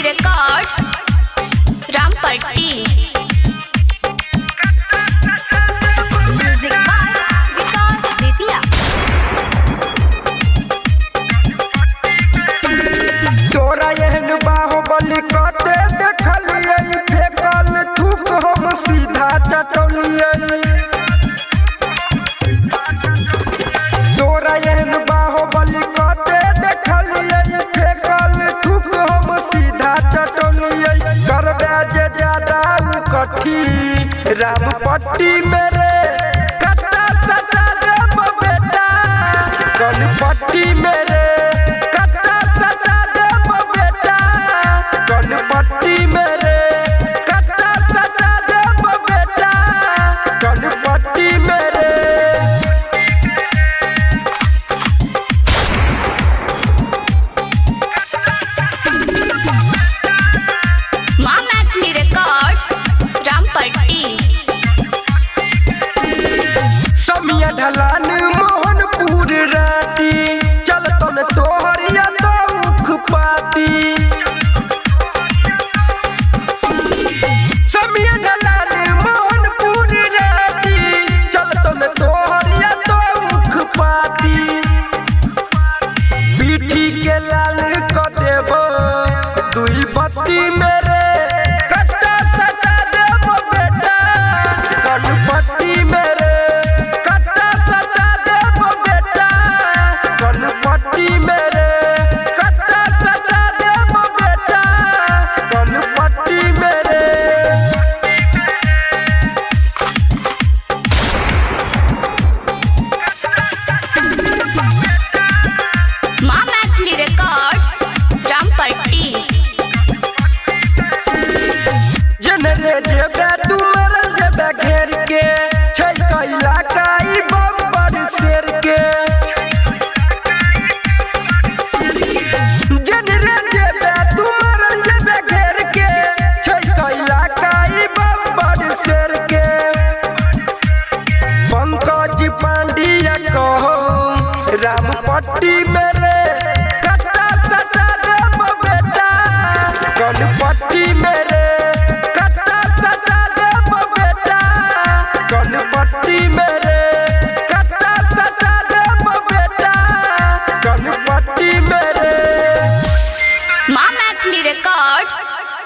Records Rampatti. Music by विकास बेतिया। तोरा एहन बाहुबली कते देखलिए, फेकल थूक हम सीधा चटौलिए। तोरा एहन बाहुबली कते देखलिए, फेकल थूक हम सीधा चटौलिए। करबे जे ज्यादा कठी रामपट्टी मेरे कट्टा सटा देब बेटा, गणपट्टी मेरे कट्टा सटा देब बेटा, गणपट्टी मेरे कट्टा सटा देब बेटा, गणपट्टी मेरे। माँ मैथिली रिकॉर्ड्स रामपट्टी। समिया ढलान मोहनपुर राटी, चलतो न तोहरिया दौख पाती। समिया ढलान मोहनपुर राटी, चलतो न तोहरिया दौख पाती। पीठी के लाल क देबो दुई बत्ती में